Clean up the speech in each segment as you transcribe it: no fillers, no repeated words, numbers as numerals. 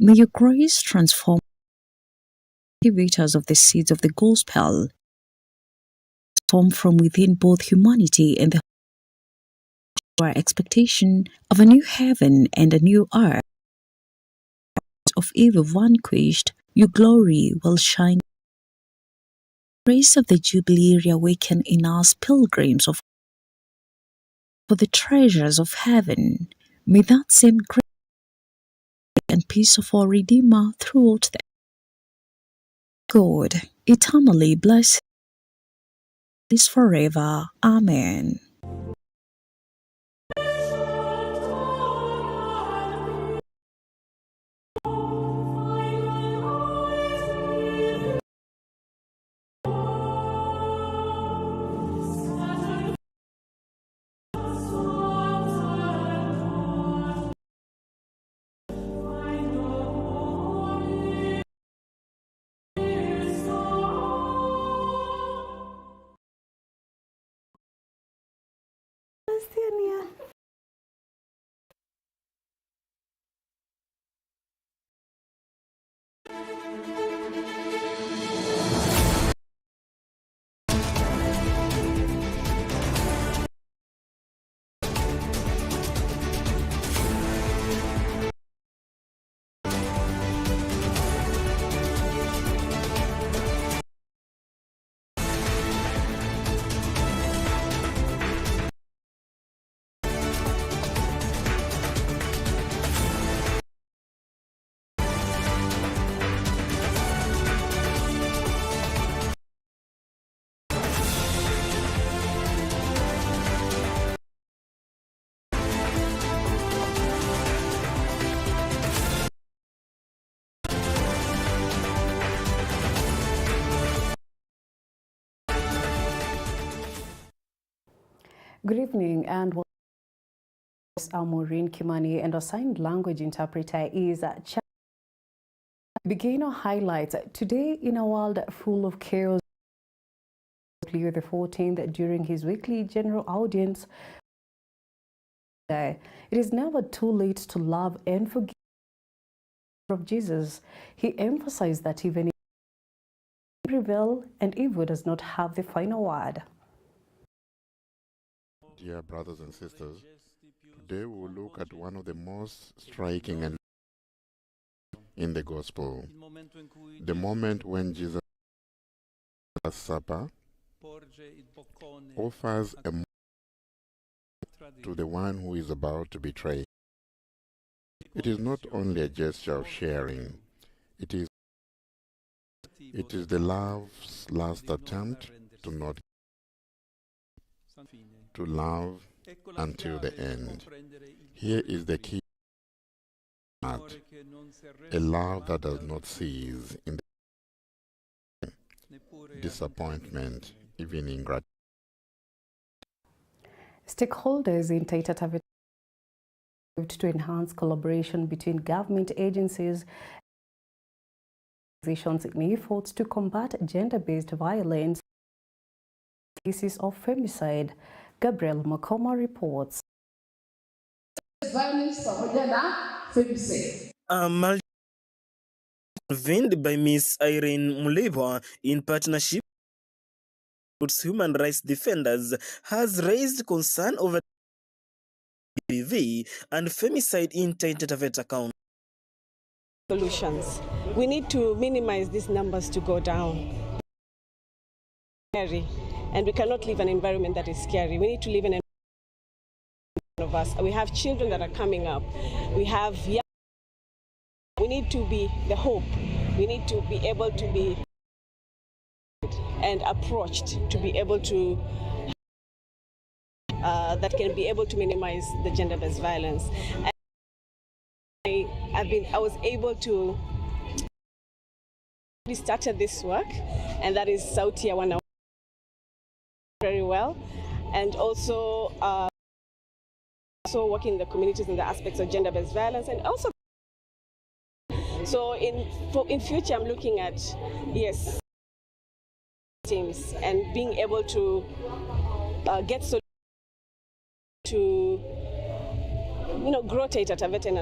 May your grace transform cultivators of the seeds of the gospel, form from within both humanity and the our expectation of a new heaven and a new earth. Of evil vanquished, your glory will shine. The grace of the Jubilee reawaken in us pilgrims of for the treasures of heaven. May that same grace and peace of our Redeemer throughout the God eternally bless us forever. Amen. Good evening and welcome. I'm Maureen Kimani and our sign language interpreter is Begin our highlights. Today in a world full of chaos, Leo the 14th during his weekly general audience, it is never too late to love and forgive of Jesus. He emphasized that even if prevail and evil does not have the final word. Dear brothers and sisters, today we will look at one of the most striking and in the gospel, the moment when Jesus at supper offers a to the one who is about to betray. It is not only a gesture of sharing, it is the love's last attempt to love until the end. Here is the key part, a love that does not cease in the disappointment, even in gratitude. Stakeholders in Taita Taveta to enhance collaboration between government agencies in efforts to combat gender-based violence, cases of femicide. Gabriel Makoma reports. Convened by Miss Irene Muleba in partnership with human rights defenders, has raised concern over PV and femicide in Taita Taveta County. Solutions. We need to minimize these numbers to go down. Scary, and we cannot live in an environment that is scary. We need to live in an environment of us. We have children that are coming up. We have young. We need to be the hope. We need to be able to be and approached to be able to that can be able to minimize the gender-based violence. And I was able to. We started this work, and that is Sautia 101 very well, and also working in the communities in the aspects of gender-based violence, and also. So in future, I'm looking at teams and being able to get to grow Taita Taveta.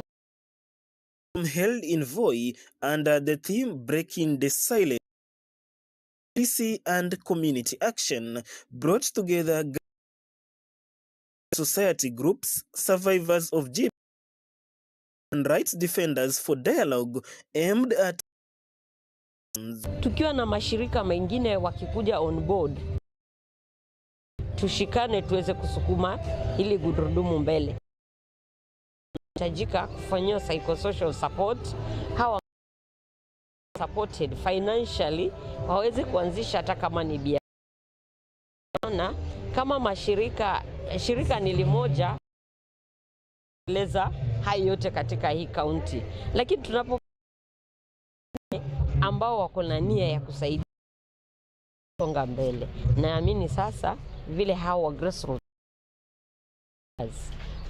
held in Voi under the theme Breaking the Silence. Policy and community action brought together society groups, survivors of GBV, and rights defenders for dialogue aimed at tukiwa na mashirika mengine wakikuja on board, tushikane tuweze kusukuma ili gurudumu mbele. Tajika kufanywa psychosocial support, hawa supported financially waweze kuanzisha hata kama ni biashara. Kama shirika ni limoja leza hayo yote katika hii county, lakini tunapo ambao wako na nia ya kusaidia songa mbele. Naamini sasa vile hawa grassroots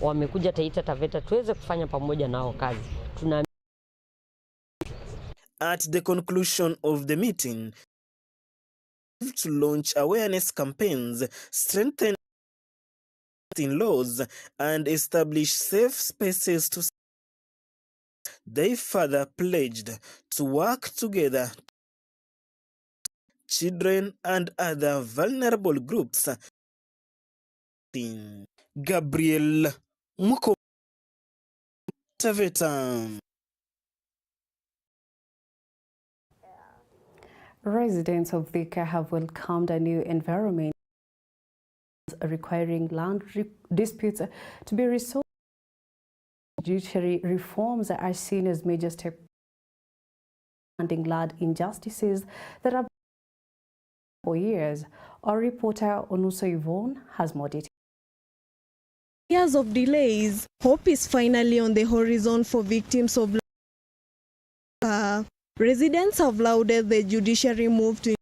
wamekuja Taita Taveta tuweze kufanya pamoja nao kazi. At the conclusion of the meeting, to launch awareness campaigns, strengthen laws, and establish safe spaces to. They further pledged to work together, children and other vulnerable groups. Gabriel Muko, Taveta. Residents of Thika have welcomed a new environment requiring land disputes to be resolved. Judiciary reforms are seen as major steps ending land injustices that have been for years. Our reporter Onuso Yvonne has more details. Years of delays, hope is finally on the horizon for victims of residents have lauded the judiciary move to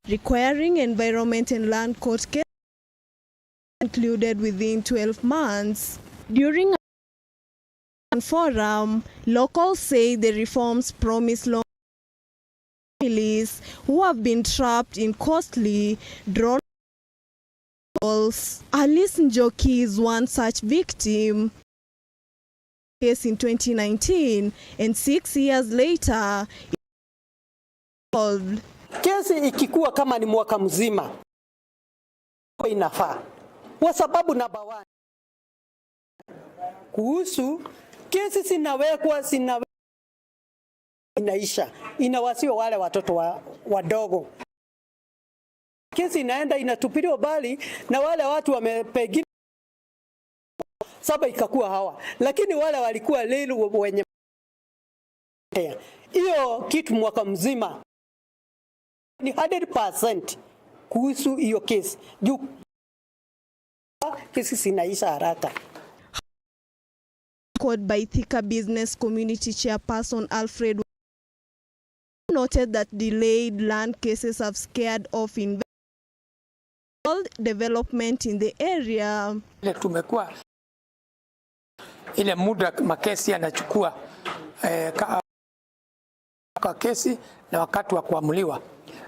requiring environment and land court cases concluded within 12 months. During a forum, locals say the reforms promise long families who have been trapped in costly drawn. Alice Njoki is one such victim. Case in 2019 and 6 years later kesi ikikuwa kama ni mwaka mzima inafaa kwa sababu namba 1 kuhusu kesi sinawekwa inaisha inawasiwa wale watoto wadogo. Kesi inaenda inatupiliwa bali na wale watu wamepegina saba ikakuwa hawa, lakini wale walikuwa lelu wenye hiyo kitu mwaka mzima ni 100% kuhusu hiyo kesi. Juu kesi zinaisha haraka. Called by Thika Business Community Chairperson Alfred noted that delayed land cases have scared off development in the area. Tumekuwa ile muda makesi yanachukua kwa kesi na wakati wa kuamuliwa,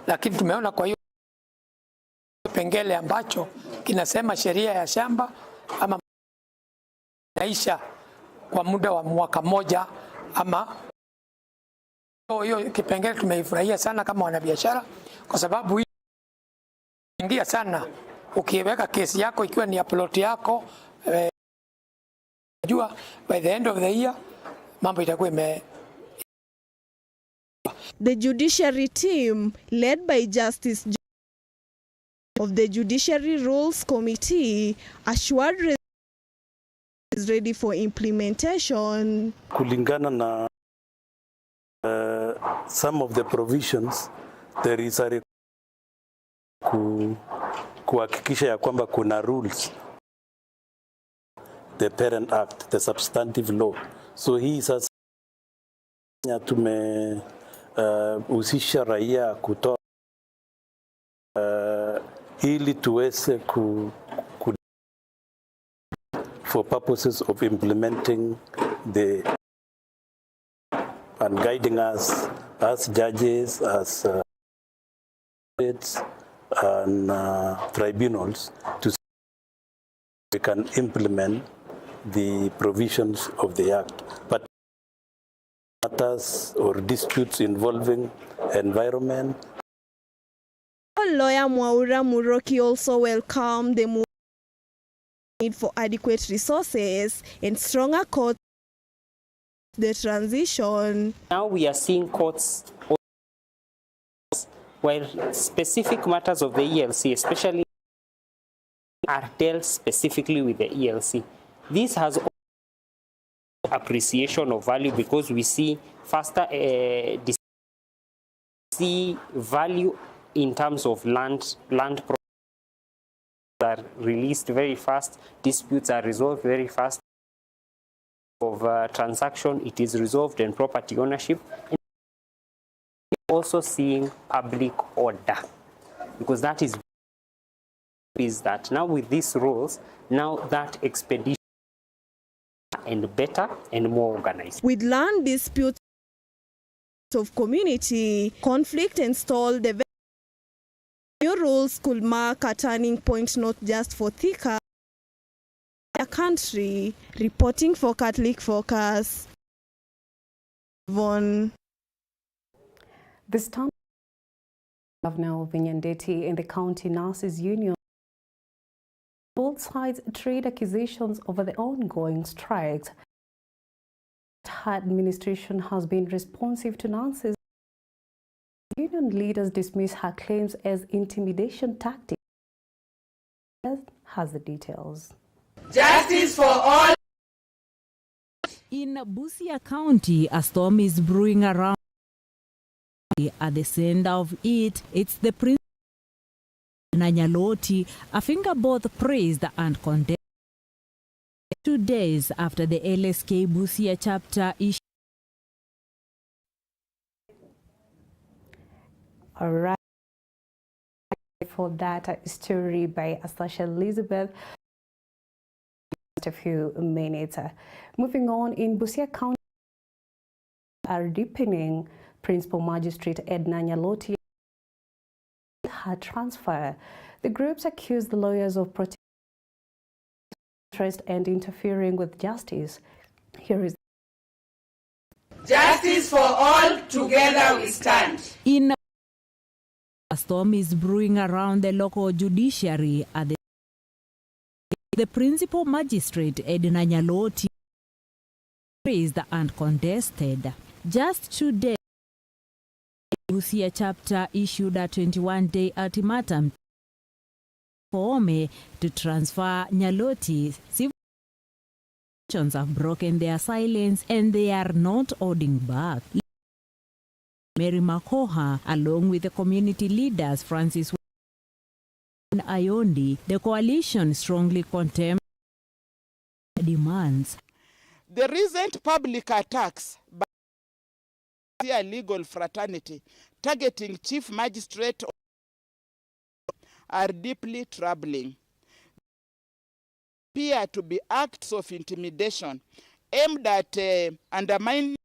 lakini tumeona kwa hiyo pengele ambacho kinasema sheria ya shamba ama naisha kwa muda wa mwaka moja ama hiyo kipengele tumeifurahia sana kama wanabiashara, kwa sababu ingia sana ukiweka kesi yako ikiwa ni upload yako jua by the end of the year mambo itakuwa The judiciary team led by Justice of the Judiciary Rules Committee assured is ready for implementation. Kulingana na some of the provisions, there is a kuhakikisha ya kwamba kuna rules, the Parent Act, the substantive law. So hii sasa tumehusisha raia kutoa ili tuweze for purposes of implementing the and guiding us as judges, as and tribunals to we can implement the provisions of the act. But matters or disputes involving environment. Lawyer Mwaura Muroki also welcomed the need for adequate resources and stronger courts. The transition. Now we are seeing courts where specific matters of the ELC, especially, are dealt specifically with the ELC. This has appreciation of value because we see faster value in terms of land are released very fast, disputes are resolved very fast. Of transaction, it is resolved, and property ownership. And also seeing public order, because that is that now with these rules, now that expedition and better and more organized. With land disputes of community conflict and stall, the new rules could mark a turning point not just for Thika, a country. Reporting for Catholic Focus. Von. This time, Governor Vinyandeti in the County Nurses Union. Both sides trade accusations over the ongoing strikes. Her administration has been responsive to nurses. Union leaders dismiss her claims as intimidation tactics. Has the details. Justice for all. In Busousia County, a storm is brewing around. At the center of it, it's the Prince Nanyaloti, a finger both praised and condemned. 2 days after the LSK Busousia chapter issued. All right. For that story by Astasha Elizabeth. A few minutes. Moving on, in Busousia County, are deepening. Principal Magistrate Edna Nyaloti her transfer. The groups accused the lawyers of protecting interest and interfering with justice. Here is justice for all, together we stand. In a storm is brewing around the local judiciary at the Principal Magistrate Edna Nyaloti praised and contested. Just 2 days, the Busousia chapter issued a 21-day ultimatum for Ome to transfer Nyaloti. Civil institutions have broken their silence and they are not holding back. Mary Makoha, along with the community leaders Francis and Ayondi, the coalition strongly condemned demands. The recent public attacks by the legal fraternity targeting Chief Magistrate are deeply troubling. They appear to be acts of intimidation aimed at undermining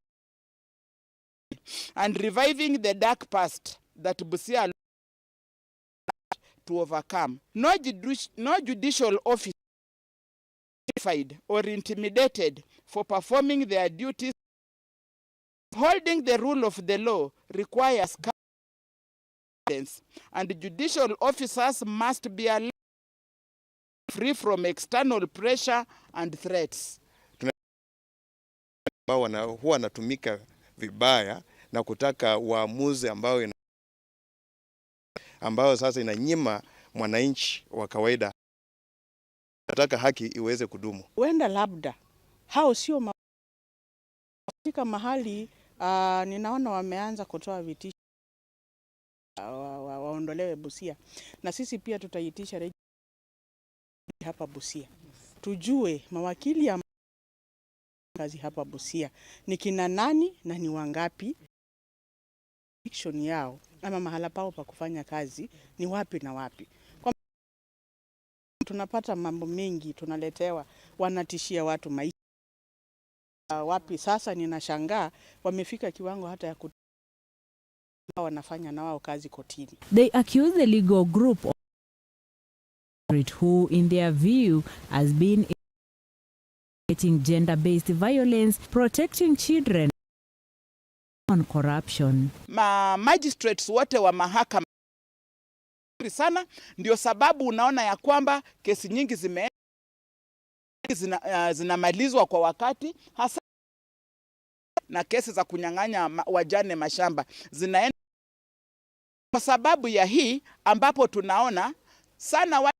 and reviving the dark past that Busousia to overcome. No judicial officer or intimidated for performing their duties. Holding the rule of the law requires confidence, and judicial officers must be free from external pressure and threats. Huwa wanatumika vibaya na kutaka uamuzi ambao sasa inanyima mwananchi wa kawaida. Nataka haki iweze kudumu. Wenda labda hao sio katika mahali ninaona wameanza kutoa vitisho waondolewe Busousia, na sisi pia tutaitisha hapa Busousia tujue mawakili ya kazi hapa Busousia ni kina nani na ni wangapi, action yao ama mahala pao pa kufanya kazi ni wapi na wapi. Kwa tunapata mambo mengi tunaletewa, wanatishia watu maisha wapi. Sasa ninashangaa wamefika kiwango hata ya wanafanya na wao kazi kotini. They accuse the legal group who in their view has been gender-based violence, protecting children on corruption. Magistrates wote wa mahakama sana, ndio sababu unaona ya kwamba kesi nyingi zinamalizwa kwa wakati, hasa na kesi za kunyang'anya wajane mashamba zinaenda kwa sababu ya hii, ambapo tunaona sana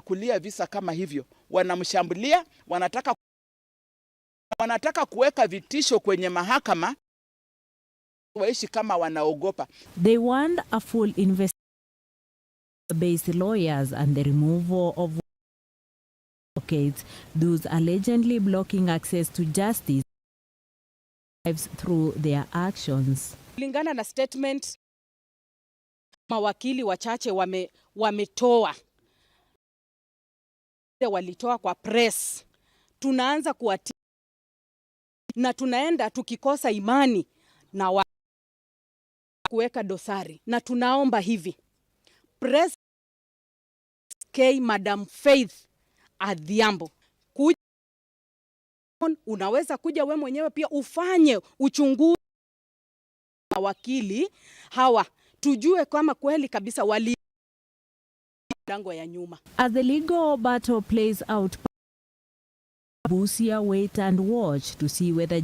kulia visa kama hivyo, wanamshambulia, wanataka kuweka vitisho kwenye mahakama, waishi kama wanaogopa. They want a full investigation based lawyers and the removal of advocates, those allegedly blocking access to justice through their actions. Kulingana na statement mawakili wachache wametoa, walitoa kwa press, tunaanza kuwatia na tunaenda tukikosa imani na kuweka dosari, na tunaomba hivi press Madam Faith Adhiambo, unaweza kuja we mwenyewe pia ufanye uchunguzi wa wakili hawa, tujue kama kweli kabisa wali mlango ya nyuma. As the legal battle plays out, Busousia wait and watch to see whether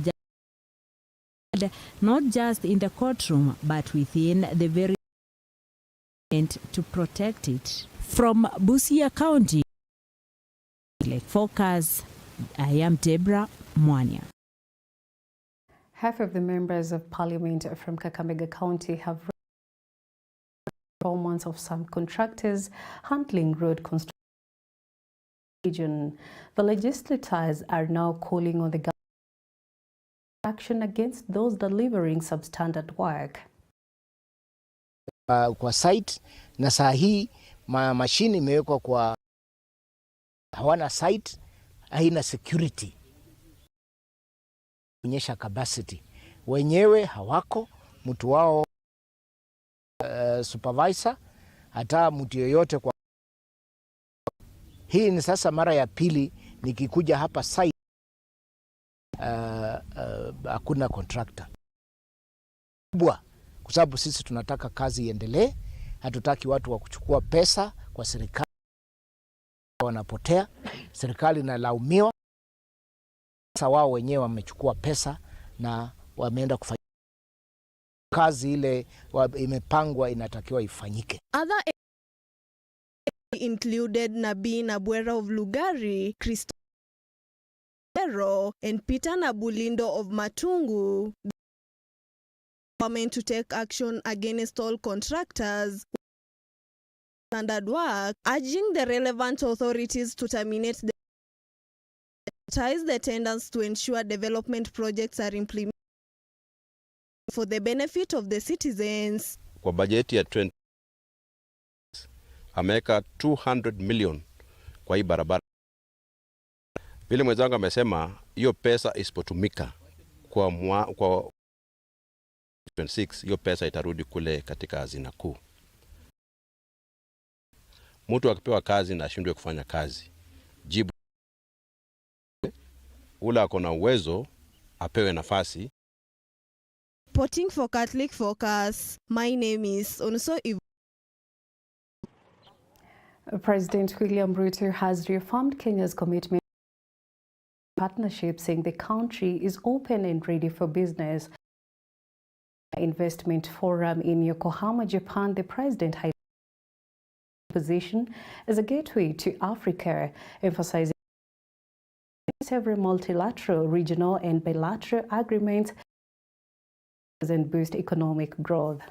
not just in the courtroom but within the very to protect it. From Busousia County, Focus, I am Deborah Mwanya. Half of the members of parliament from Kakamega County have performance of some contractors handling road construction. The legislators are now calling on the government action against those delivering substandard work. Kwa site na saa hii mashini imewekwa kwa hawana site, haina security, onyesha capacity, wenyewe hawako, mtu wao supervisor, hata mtu yoyote kwa hii. Ni sasa mara ya pili nikikuja hapa site, hakuna contractor kubwa, kwa sababu sisi tunataka kazi iendelee. Hatutaki watu wa kuchukua pesa kwa serikali wanapotea, serikali inalaumiwa. Sasa wao wenyewe wamechukua pesa na wameenda kufanya kazi ile imepangwa inatakiwa ifanyike. Other included Nabii Nabwera of Lugari, Christopher and Peter Nabulindo of Matungu. Government to take action against all contractors standard work, urging the relevant authorities to terminate the tenders to ensure development projects are implemented for the benefit of the citizens. Kwa bajeti ya 20 ameweka 200 million kwa hii barabara. Vile mwenzangu amesema, hiyo pesa isipotumika kwa 26, hiyo pesa itarudi kule katika hazina kuu. Mtu akipewa kazi na ashindwe kufanya kazi, jibu ule ako na uwezo apewe nafasi. Reporting for Catholic Focus, my name is Onso. President William Ruto has reaffirmed Kenya's commitment to partnership, saying the country is open and ready for business. Investment Forum in Yokohama, Japan, the president highlighted position as a gateway to Africa, emphasizing several multilateral, regional and bilateral agreements and boost economic growth.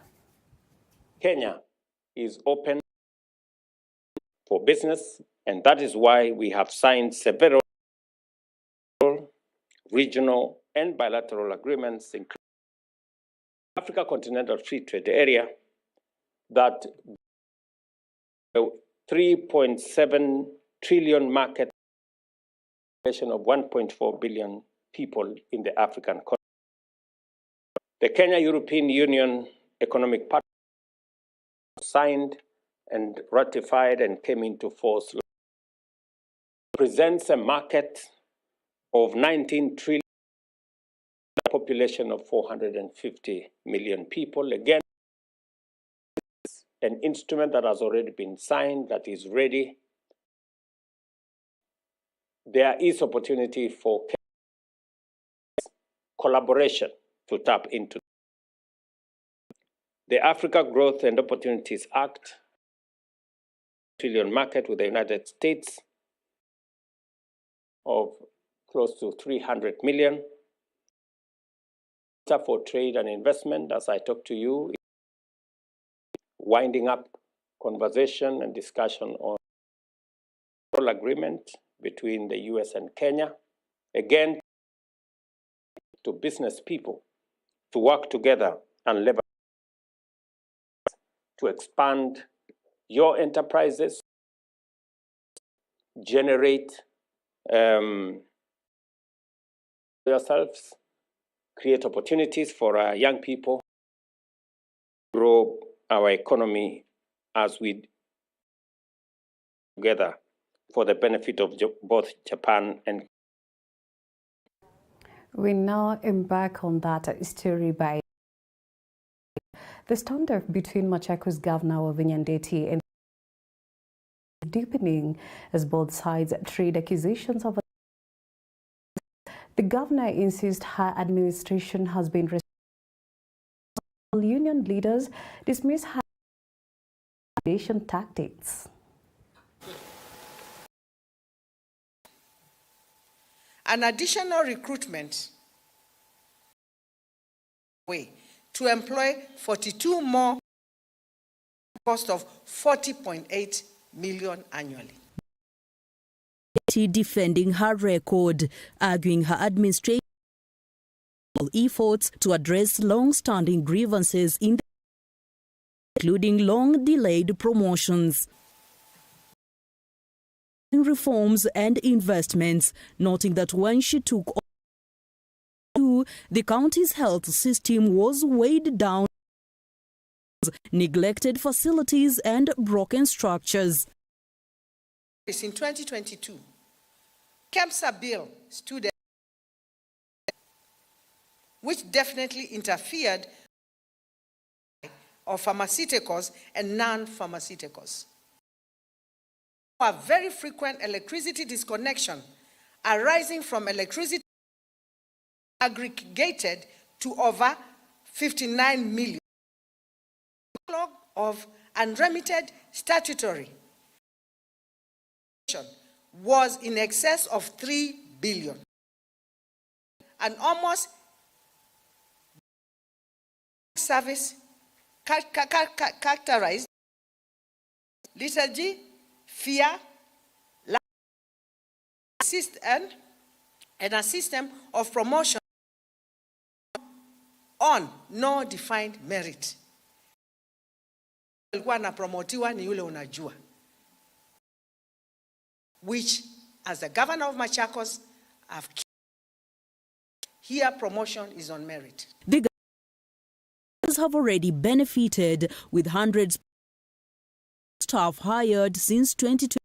Kenya is open for business, and that is why we have signed several regional and bilateral agreements, including Africa Continental Free Trade Area, that 3.7 trillion market of 1.4 billion people in the African continent. The Kenya-European Union Economic Partnership signed and ratified and came into force presents a market of 19 trillion population of 450 million people. Again, an instrument that has already been signed, that is ready. There is opportunity for collaboration to tap into. The Africa Growth and Opportunities Act, trillion market with the United States of close to 300 million. For trade and investment, as I talk to you, winding up conversation and discussion on agreement between the US and Kenya. Again, to business people to work together and leverage to expand your enterprises, generate yourselves, create opportunities for our young people, grow our economy as we together for the benefit of both Japan and. We now embark on that story by the standoff between Machakos Governor Wavinyandeti and deepening as both sides trade accusations of. The governor insists her administration has been responsible. Union leaders dismiss her tactics. An additional recruitment way to employ 42 more, cost of 40.8 million annually. Defending her record, arguing her administration efforts to address long-standing grievances including long-delayed promotions, reforms and investments, noting that when she took over, the county's health system was weighed down, neglected facilities and broken structures. In 2022, KEMSA bill stood which definitely interfered of pharmaceuticals and non-pharmaceuticals. A very frequent electricity disconnection arising from electricity aggregated to over 59 million. Backlog of unremitted statutory was in excess of 3 billion. And almost service characterized liturgy, fear, and a system of promotion on no defined merit. Which, as the governor of Machakos, here promotion is on merit. The governors have already benefited with hundreds of staff hired since 2020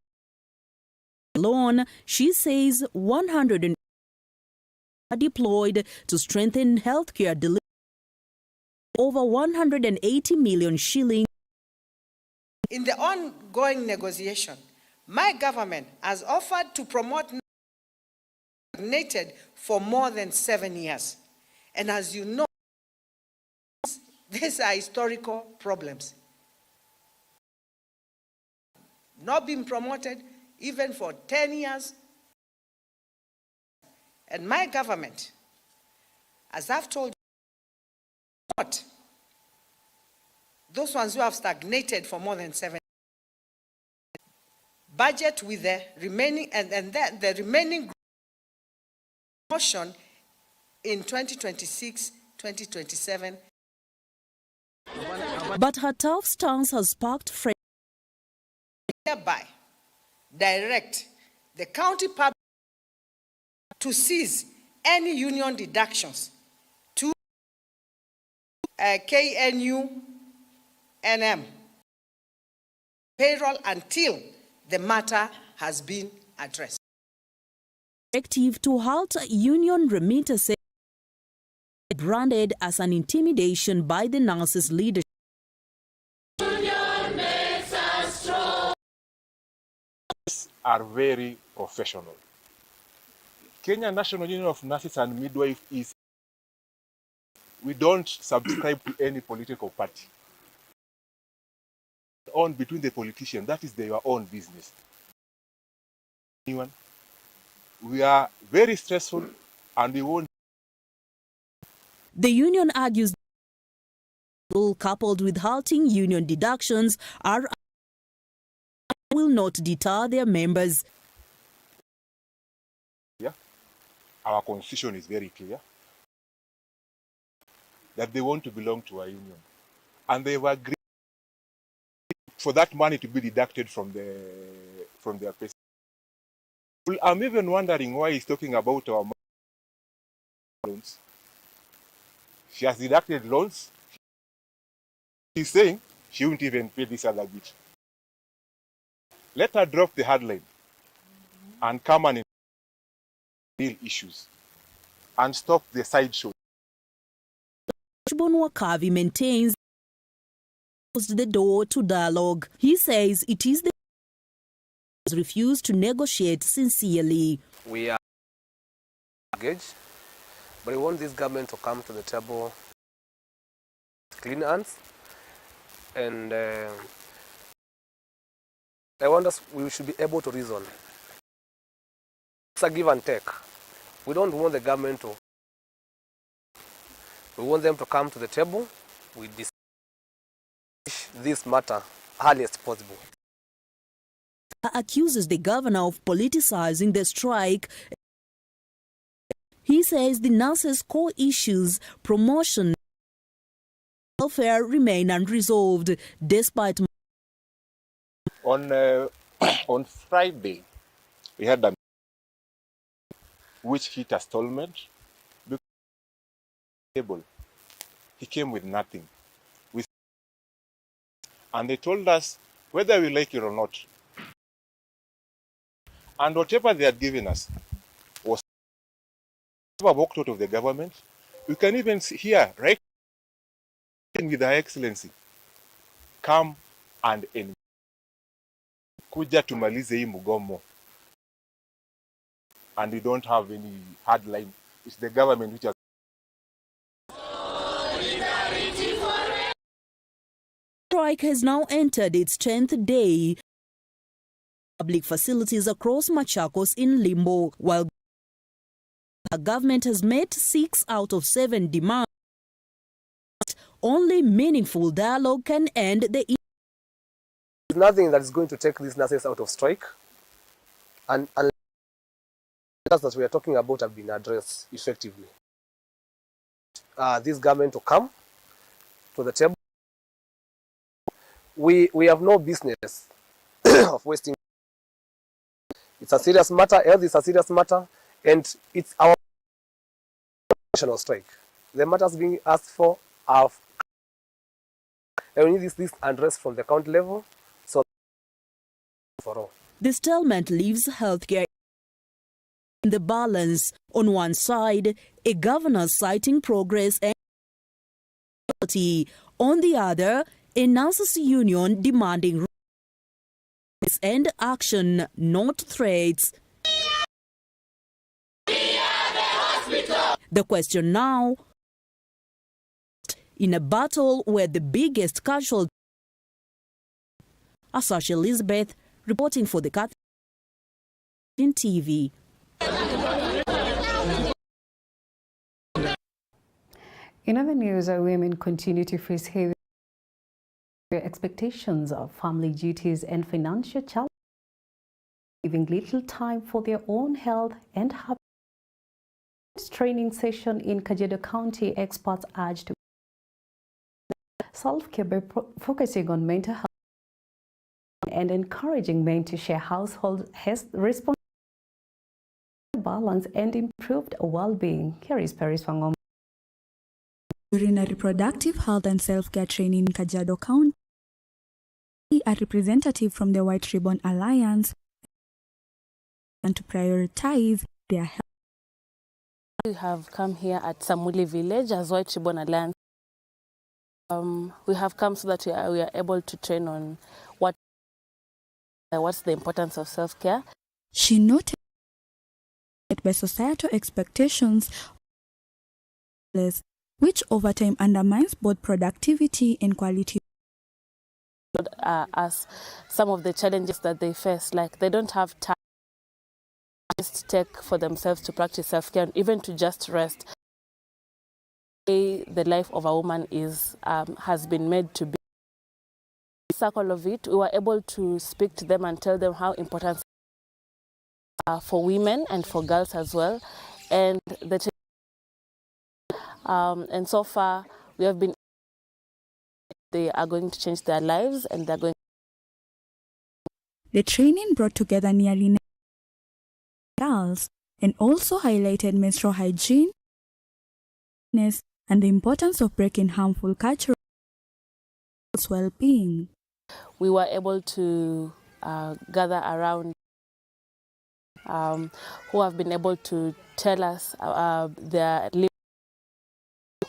alone. She says 100 are deployed to strengthen healthcare delivery. Over 180 million shillings. In the ongoing negotiation, my government has offered to promote stagnated for more than 7 years. And as you know, these are historical problems. Not being promoted even for 10 years. And my government, as I've told you, those ones who have stagnated for more than 7 years, budget with the remaining, and then the remaining motion in 2026, 2027. But her tough stance has sparked hereby direct the county public to cease any union deductions to KNU-NM payroll until the matter has been addressed. Directive to halt union remittances branded as an intimidation by the nurses' leadership. Are very professional. Kenya National Union of Nurses and Midwives is, we don't subscribe to any political party. On between the politicians, that is their own business. We are very stressful and we won't. The union argues coupled with halting union deductions will not deter their members. Yeah. Our constitution is very clear that they want to belong to a union, and they've agreed for that money to be deducted from their pay. Well, I'm even wondering why he's talking about our loans. She has deducted loans. He's saying she won't even pay this other bit. Let her drop the headline and come and real issues and stop the sideshow. Wakavi maintains the door to dialogue. He says it is the refused to negotiate sincerely. We are engaged, but we want this government to come to the table clean hands, and I want us, we should be able to reason. It's a give and take. We don't want the government to. We want them to come to the table. We discuss this matter earliest possible. Accuses the governor of politicizing the strike. He says the nurses' core issues, promotion, and welfare remain unresolved despite. On Friday, we had a which hit a stallment. He came with nothing. And they told us whether we like it or not. And whatever they had given us was walked out of the government. We can even see here, right, with Her Excellency, come and engage. Kuja tumalize hii mgomo. And we don't have any hard line. It's the government which has. Strike has now entered its 10th day. Public facilities across Machakos in limbo, while the government has met 6 out of 7 demands. Only meaningful dialogue can end the. There's nothing that is going to take these nurses out of strike, and that we are talking about have been addressed effectively. This government to come to the table. We have no business of wasting. It's a serious matter. Health is a serious matter, and it's our national strike. The matters being asked for are. And we need this unrest from the county level, so for all. The stalemate leaves healthcare in the balance. On one side, a governor citing progress and on the other, a nurses union demanding and action, not threats. The question now, in a battle where the biggest casualty. Asasha Elizabeth reporting for the Capuchin TV. In other news, women continue to face heavy expectations of family duties and financial challenges, leaving little time for their own health and happiness. Training session in Kajiado County, experts urged self-care by focusing on mental health and encouraging men to share household responsibilities, balance and improved well-being. Here is Paris Wangom. During a reproductive health and self-care training in Kajiado County, a representative from the White Ribbon Alliance and to prioritize their health We have come here at Samuli Village as White Ribbon Alliance. We have come so that we are able to train on what's the importance of self-care. She noted that by societal expectations, which over time undermines both productivity and quality. As some of the challenges that they face, like they don't have time to take for themselves to practice self-care and even to just rest. The life of a woman has been made to be. In the circle of it, we were able to speak to them and tell them how important for women and for girls as well, and and so far we have been. They are going to change their lives, and they're going. The training brought together nearly 9 girls and also highlighted menstrual hygiene and the importance of breaking harmful cultural well-being. We were able to gather around who have been able to tell us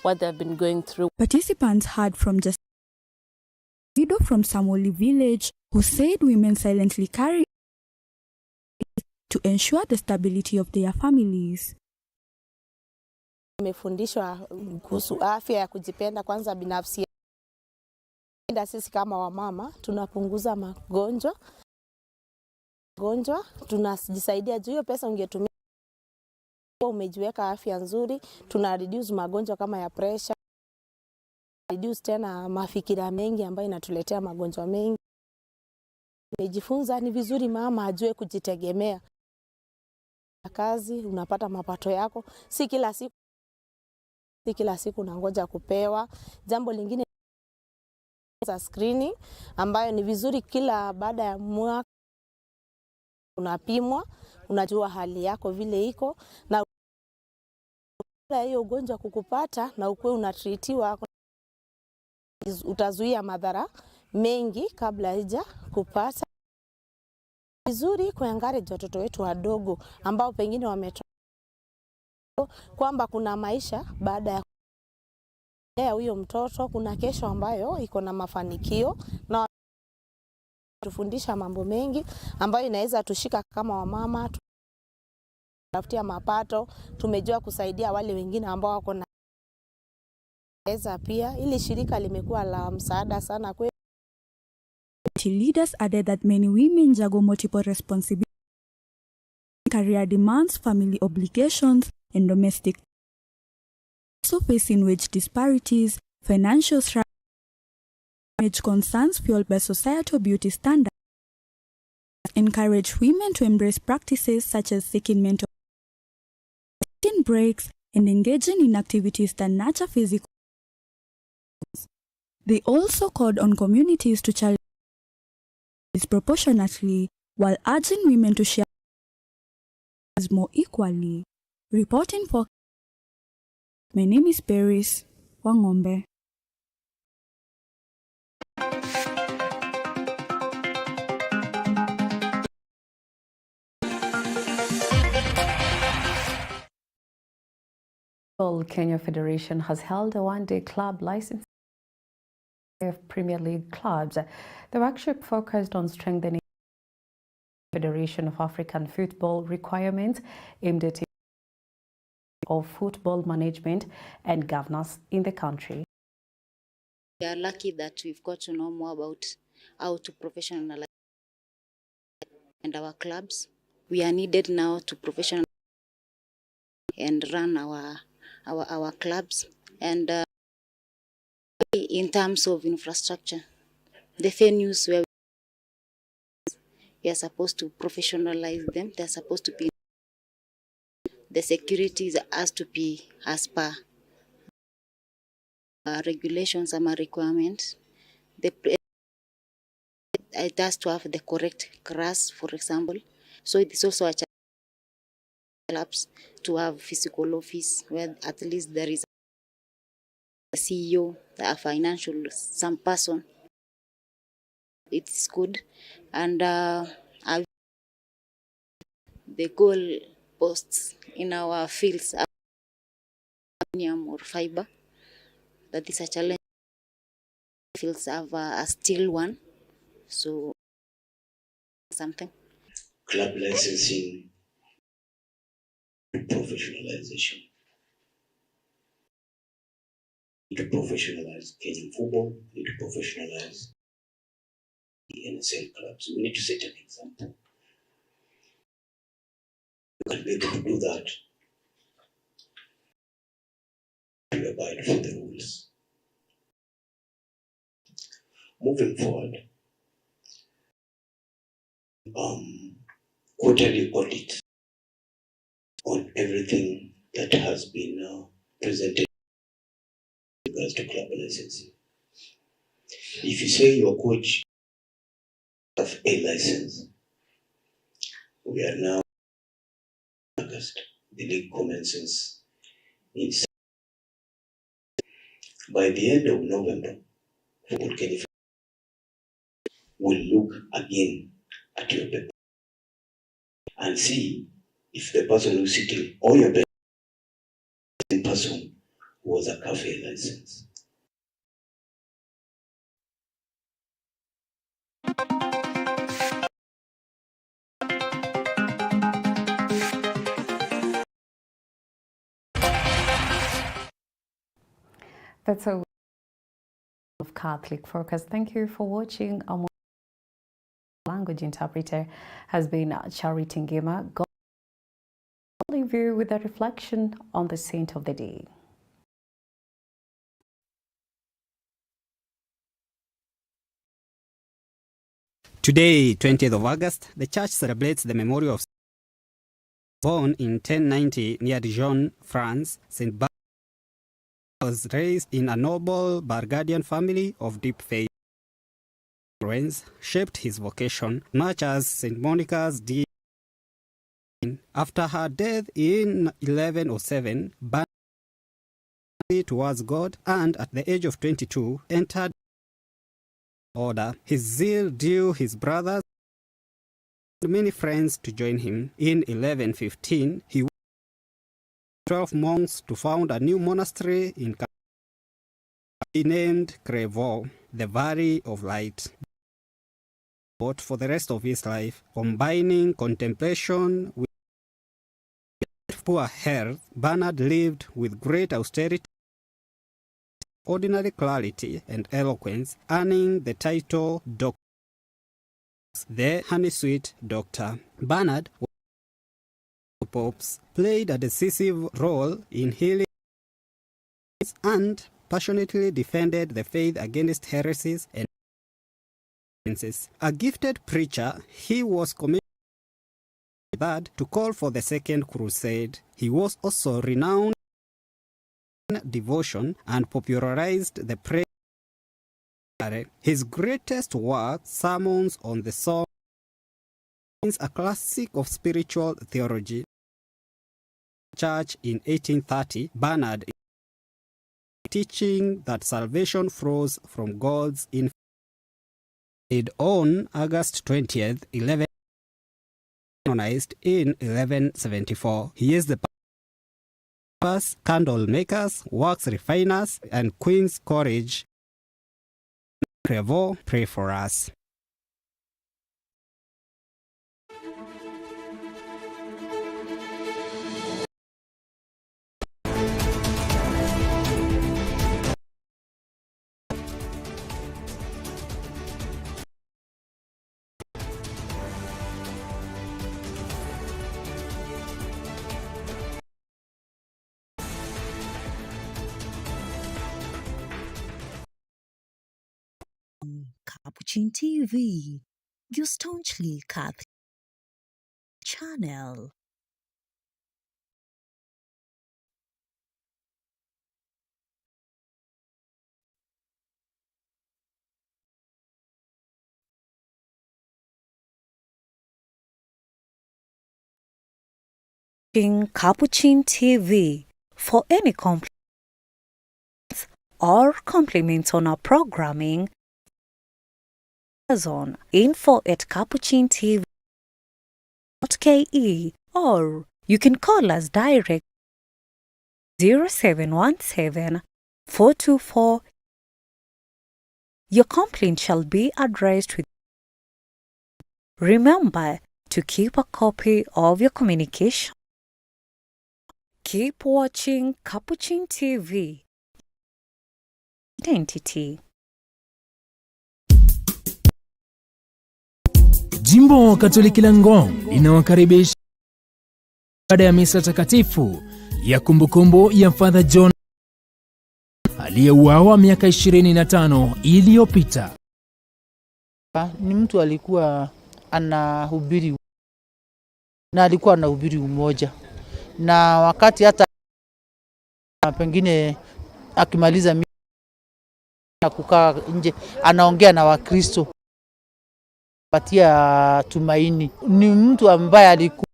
what they've been going through. Participants heard from just Vido from Samoli village, who said women silently carry to ensure the stability of their families. Tumefundishwa kuhusu afya ya kujipenda kwanza binafsi. Sisi kama wamama tunapunguza magonjwa. Tunajisaidia juu hiyo pesa ungetumia umejiweka afya nzuri, tuna reduce magonjwa kama ya pressure. Reduce tena mafikira mengi ambayo inatuletea magonjwa mengi. Nimejifunza ni vizuri mama ajue kujitegemea. Kazi unapata mapato yako, si kila siku unangoja kupewa. Jambo lingine za screening ambayo ni vizuri kila baada ya mwaka unapimwa, unajua hali yako vile iko, na hiyo ugonjwa kukupata na ukue unatritiwa, utazuia madhara mengi kabla haija kupata. Vizuri kuencourage watoto wetu wadogo ambao pengine wametoka kwamba kuna maisha baada ya huyo mtoto, kuna kesho ambayo iko na mafanikio, na tufundisha mambo mengi ambayo inaweza tushika kama wamama, tutafutia mapato, tumejua kusaidia wale wengine ambao wako na pia. Ili shirika limekuwa la msaada sana kwetu. Leaders added that many women juggle multiple responsibilities, career demands, family obligations, and domestic, also facing wage disparities, financial struggles, image concerns fueled by societal beauty standards. Encourage women to embrace practices such as seeking mental taking breaks and engaging in activities that nurture physical. They also called on communities to challenge disproportionately while urging women to share more equally. Reporting for my name is Paris Wangombe. Kenya Federation has held a one-day club license of Premier League clubs. The workshop focused on strengthening the Federation of African Football requirements aimed at of football management and governance in the country. We are lucky that we've got to know more about how to professionalize and our clubs. We are needed now to professionalize and run our clubs, and in terms of infrastructure, the venues where we are supposed to professionalize them, they're supposed to be, the security has to be as per regulations and requirements. It has to have the correct grass, for example. So it is also a challenge to have physical office where at least there is a CEO, a financial, some person. It's good, and the goal posts in our fields or fiber. That is a challenge. Fields have a still one, so something. Club licensing, professionalization. To professionalize Kenyan football, we need to professionalize the NSL clubs. We need to set an example. We can be able to do that. To abide for the rules. Moving forward, quarterly audit on everything that has been presented with regards to club licensing. If you say your coach have a license, we are now in August. The league commences in by the end of November. Football Kenya will look again at your paper and see if the person who's sitting on your paper is the person who was a cafe license. That's a of Catholic Focus. Thank you for watching. Our language interpreter has been Charity Ngima. God leave you with a reflection on the saint of the day. Today, 20th of August, the church celebrates the memorial of born in 1090 near Dijon, France. Saint Bernard was raised in a noble Burgundian family of deep faith. Influence shaped his vocation much as Saint Monica's did. After her death in 1107, Bernard towards God and at the age of 22 entered order. His zeal drew his brothers and many friends to join him. In 1115, he 12 monks to found a new monastery in Kakamega. He named Crevaux, the Valley of Light. But for the rest of his life, combining contemplation with poor health, Bernard lived with great austerity, ordinary clarity, and eloquence, earning the title Doctor, the honey-sweet doctor. Bernard, popes, played a decisive role in healing and passionately defended the faith against heresies and offenses. A gifted preacher, he was commissioned to call for the Second Crusade. He was also renowned in devotion and popularized the prayer. His greatest work, Sermons on the Soul, is a classic of spiritual theology. Church in 1830, Bernard teaching that salvation flows from God's infinite. On August 20th, 11 canonized in 1174. He is the first candle makers, wax refiners, and Queen's Courage. Crevaux, pray for us. Capuchin TV, your staunchly Catholic channel. Capuchin TV. For any complaints or compliments on our programming, on info@capuchintv.ke, or you can call us direct 0717 424. Your complaint shall be addressed with. Remember to keep a copy of your communication. Keep watching Capuchin TV. Identity. Jimbo Katoliki la Ngong linawakaribisha baada ya misa takatifu ya kumbukumbu ya Father John aliyeuawa miaka 25 iliyopita. Ni mtu alikuwa anahubiri na alikuwa anahubiri umoja, na wakati hata pengine akimaliza na kukaa nje anaongea na Wakristo patia tumaini. Ni mtu ambaye alikuwa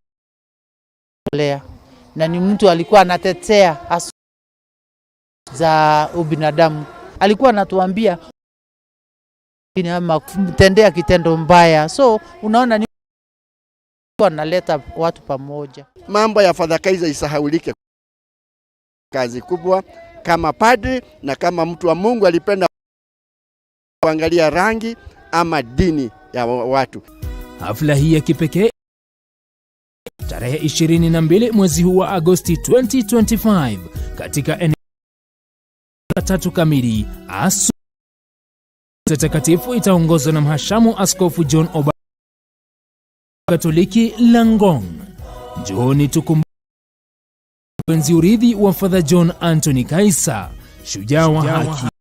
na ni mtu alikuwa anatetea haki za ubinadamu. Alikuwa anatuambia ama kutendea kitendo mbaya. So unaona ni analeta watu pamoja. Mambo ya Father Kaiser isahaulike. Kazi kubwa kama padri na kama mtu wa Mungu alipenda kuangalia rangi ama dini ya watu. Hafla hii ya kipekee tarehe 22 mwezi huu wa Agosti 2025 katika eneo 3 kamili asubuhi. Takatifu itaongozwa na Mhashamu Askofu John Oba Katoliki la Ngong. Njooni tukumbuke urithi wa Father John Anthony Kaiser, shujaa wa haki.